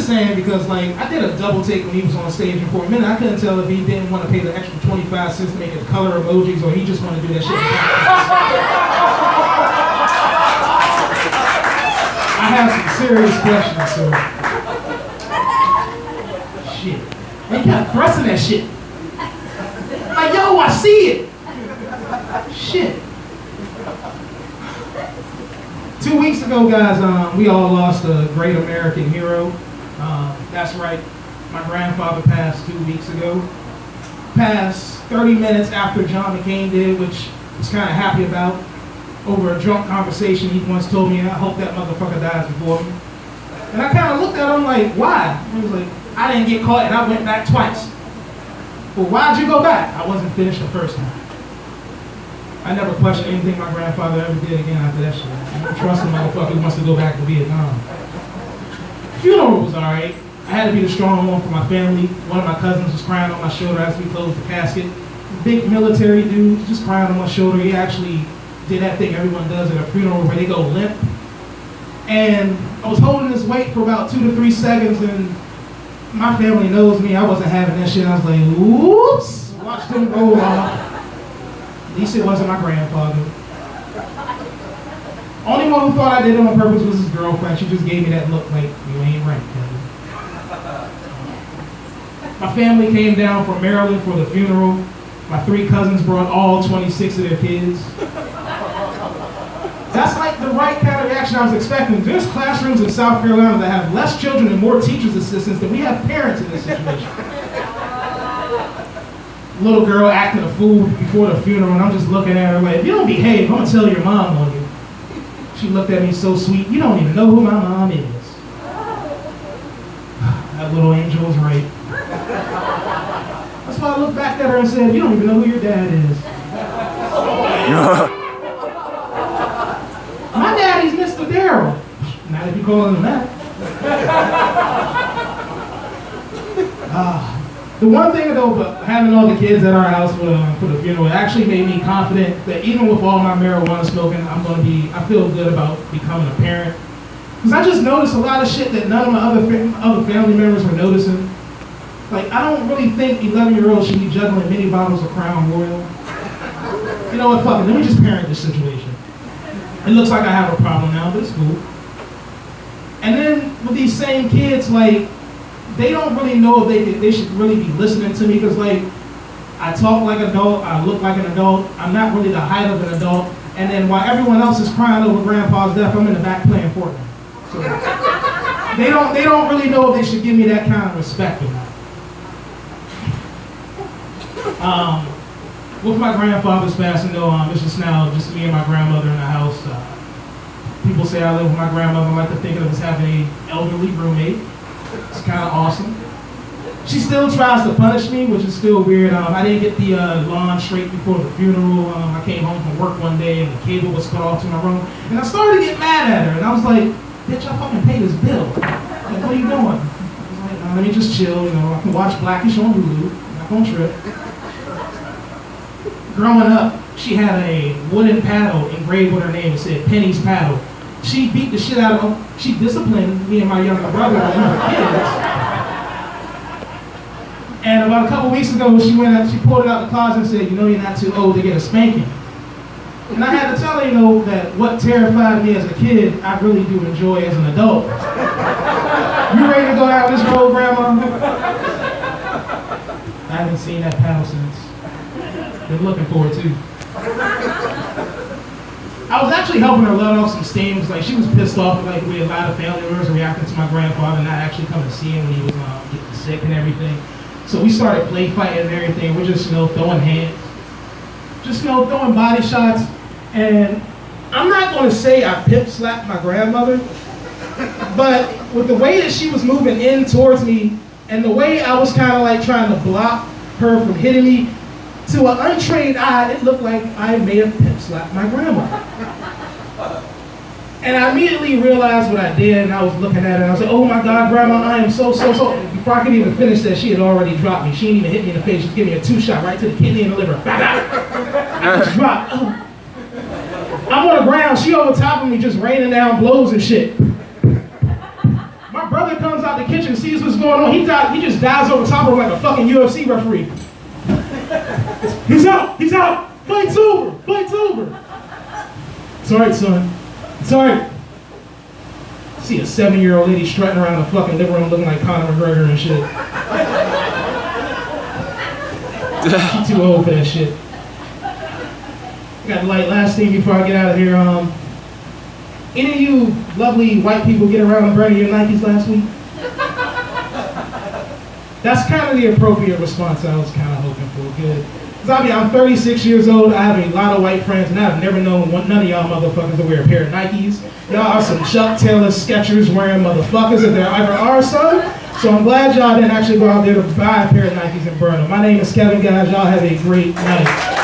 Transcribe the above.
just saying because like I did a double take when he was on stage, and for a minute I couldn't tell if he didn't want to pay the extra 25 cents to make it color emojis or he just wanted to do that shit. I have some serious questions, so shit. Man, you got thrusting that shit. Like, yo, I see it. Shit. 2 weeks ago, guys, we all lost a great American hero. That's right, my grandfather passed 2 weeks ago. Passed 30 minutes after John McCain did, which I was kind of happy about. Over a drunk conversation, he once told me, I hope that motherfucker dies before me. And I kind of looked at him like, why? He was like, I didn't get caught and I went back twice. Well, why'd you go back? I wasn't finished the first time. I never questioned anything my grandfather ever did again after that shit. I don't trust a motherfucker who wants to go back to Vietnam. The funeral was alright. I had to be the strong one for my family. One of my cousins was crying on my shoulder as we closed the casket. Big military dude, just crying on my shoulder. He actually did that thing everyone does at a funeral where they go limp. And I was holding this weight for about 2 to 3 seconds, and my family knows me. I wasn't having that shit. I was like, oops, watched him roll off. At least it wasn't my grandfather. Only one who thought I did it on purpose was his girlfriend. She just gave me that look like, you ain't right, Kevin. My family came down from Maryland for the funeral. My 3 cousins brought all 26 of their kids. That's like the right kind of reaction I was expecting. There's classrooms in South Carolina that have less children and more teachers' assistants than we have parents in this situation. Little girl acting a fool before the funeral, and I'm just looking at her like, if you don't behave, I'm gonna tell your mom on you. She looked at me so sweet, you don't even know who my mom is. That little angel was right. That's why I looked back at her and said, you don't even know who your dad is. My daddy's Mr. Darryl. Not if you call him that. The one thing though, but having all the kids at our house for the funeral, it actually made me confident that even with all my marijuana smoking, I feel good about becoming a parent. Because I just noticed a lot of shit that none of my other family members were noticing. Like, I don't really think 11-year-olds should be juggling mini bottles of Crown Royal. You know what, fuck it, let me just parent this situation. It looks like I have a problem now, but it's cool. And then with these same kids, like, they don't really know if they should really be listening to me because, like, I talk like an adult, I look like an adult, I'm not really the height of an adult, and then while everyone else is crying over grandpa's death, I'm in the back playing Fortnite. So they don't really know if they should give me that kind of respect or not. With my grandfather's passing though, it's just now just me and my grandmother in the house. People say I live with my grandmother. I like to think of it as having an elderly roommate. It's kind of awesome. She still tries to punish me, which is still weird. I didn't get the lawn straight before the funeral. I came home from work one day and the cable was cut off to my room. And I started to get mad at her. And I was like, bitch, I fucking paid this bill. Like, what are you doing? I was like, let me just chill. You know, I can watch Blackish on Hulu. I'm not gonna trip. Growing up, she had a wooden paddle engraved with her name. It said Penny's Paddle. She beat the shit out of them. She disciplined me and my younger brother when we were kids. And about a couple weeks ago, she pulled it out the closet and said, you know, you're not too old to get a spanking. And I had to tell her, you know, that what terrified me as a kid, I really do enjoy as an adult. You ready to go down this road, Grandma? I haven't seen that paddle since. Been looking for it too. I was actually helping her let off some steam. Like, she was pissed off like we had a lot of family members reacting to my grandfather not actually coming to see him when he was getting sick and everything. So we started play fighting and everything. We're just, you know, throwing hands. Just, you know, throwing body shots. And I'm not going to say I pimp slapped my grandmother, but with the way that she was moving in towards me and the way I was kind of like trying to block her from hitting me, to an untrained eye, it looked like I may have pimp slapped my grandmother. And I immediately realized what I did, and I was looking at her, and I was like, oh my God, Grandma, I am so. Before I could even finish that, she had already dropped me. She didn't even hit me in the face. She just gave me a 2-shot right to the kidney and the liver. I just dropped. I'm on the ground. She over top of me just raining down blows and shit. My brother comes out out the kitchen, sees what's going on. He just dives over top of him like a fucking UFC referee. He's out! He's out! Fight's over! Fight's over! It's alright, son. It's alright. See a 7-year-old lady strutting around the fucking living room looking like Conor McGregor and shit. She too old for that shit. Got the light. Last thing before I get out of here. Any of you lovely white people get around and burning your Nikes last week? That's kind of the appropriate response I was kind of hoping for. Good. Because I'm 36 years old. I have a lot of white friends, and I've never known none of y'all motherfuckers to wear a pair of Nikes. Y'all are some Chuck Taylor Skechers wearing motherfuckers if there ever are some. So I'm glad y'all didn't actually go out there to buy a pair of Nikes and burn them. My name is Kevin, guys. Y'all have a great night.